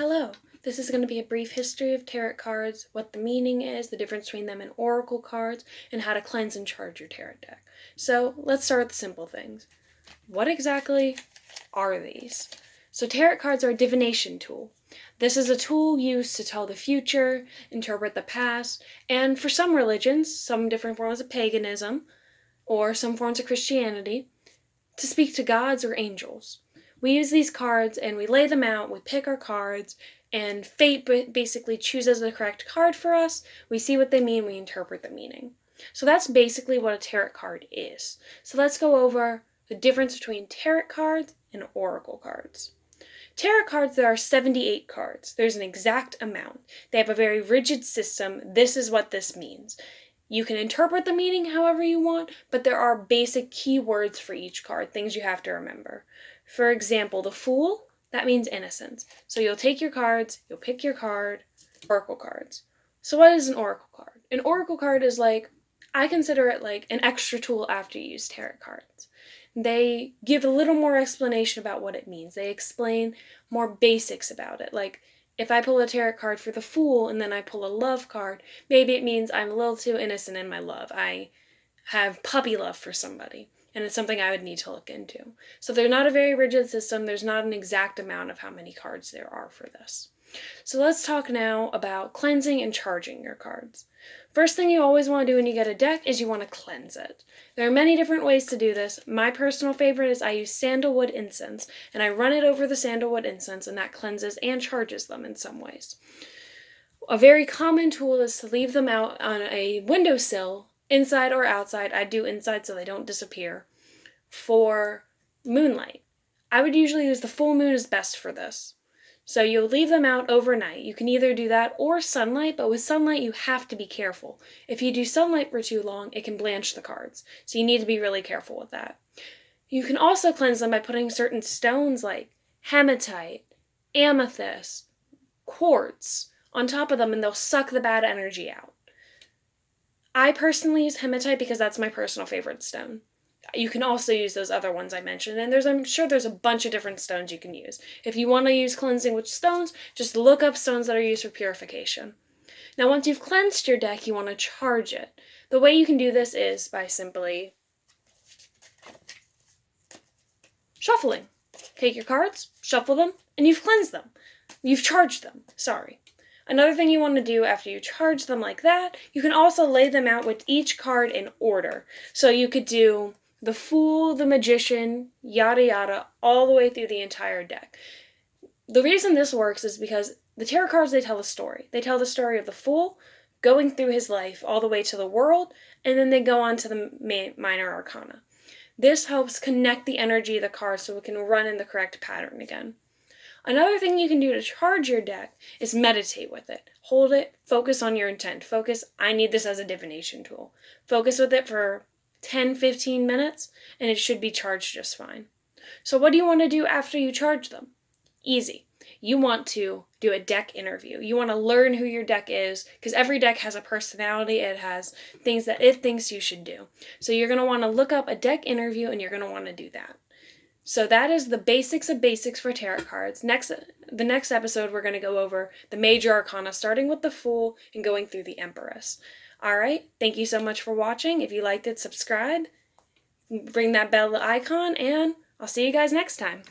Hello, this is going to be a brief history of tarot cards, what the meaning is, the difference between them and oracle cards, and how to cleanse and charge your tarot deck. So let's start with the simple things. What exactly are these? So tarot cards are a divination tool. This is a tool used to tell the future, interpret the past, and for some religions, some different forms of paganism, or some forms of Christianity, to speak to gods or angels. We use these cards and we lay them out, we pick our cards, and fate basically chooses the correct card for us. We see what they mean, we interpret the meaning. So that's basically what a tarot card is. So let's go over the difference between tarot cards and oracle cards. Tarot cards, there are 78 cards. There's an exact amount. They have a very rigid system. This is what this means. You can interpret the meaning however you want, but there are basic key words for each card, things you have to remember. For example, the Fool, that means innocence. So you'll take your cards, you'll pick your card, oracle cards. So what is an oracle card? An oracle card is I consider it like an extra tool after you use tarot cards. They give a little more explanation about what it means. They explain more basics about it, like if I pull a tarot card for the Fool and then I pull a love card, maybe it means I'm a little too innocent in my love. I have puppy love for somebody, and it's something I would need to look into. So they're not a very rigid system. There's not an exact amount of how many cards there are for this. So let's talk now about cleansing and charging your cards. First thing you always want to do when you get a deck is you want to cleanse it. There are many different ways to do this. My personal favorite is I use sandalwood incense, and I run it over the sandalwood incense, and that cleanses and charges them in some ways. A very common tool is to leave them out on a windowsill, inside or outside. I do inside so they don't disappear, for moonlight. I would usually use the full moon is best for this. So you'll leave them out overnight. You can either do that or sunlight, but with sunlight you have to be careful. If you do sunlight for too long, it can blanch the cards. So you need to be really careful with that. You can also cleanse them by putting certain stones like hematite, amethyst, quartz on top of them, and they'll suck the bad energy out. I personally use hematite because that's my personal favorite stone. You can also use those other ones I mentioned, and I'm sure there's a bunch of different stones you can use. If you want to use cleansing with stones, just look up stones that are used for purification. Now, once you've cleansed your deck, you want to charge it. The way you can do this is by simply shuffling. Take your cards, shuffle them, and you've cleansed them. You've charged them, sorry. Another thing you want to do after you charge them like that, you can also lay them out with each card in order. So you could do the Fool, the Magician, yada yada, all the way through the entire deck. The reason this works is because the tarot cards, they tell a story. They tell the story of the Fool going through his life all the way to the World, and then they go on to the minor arcana. This helps connect the energy of the cards so it can run in the correct pattern again. Another thing you can do to charge your deck is meditate with it. Hold it, focus on your intent. Focus, I need this as a divination tool. Focus with it for 10-15 minutes, and it should be charged just fine. So what do you want to do after you charge them? Easy. You want to do a deck interview. You want to learn who your deck is, because every deck has a personality. It has things that it thinks you should do. So you're going to want to look up a deck interview, and you're going to want to do that. So that is the basics of basics for tarot cards. The next episode, we're going to go over the major arcana, starting with the Fool and going through the Empress. All right, thank you so much for watching. If you liked it, subscribe, ring that bell icon, and I'll see you guys next time.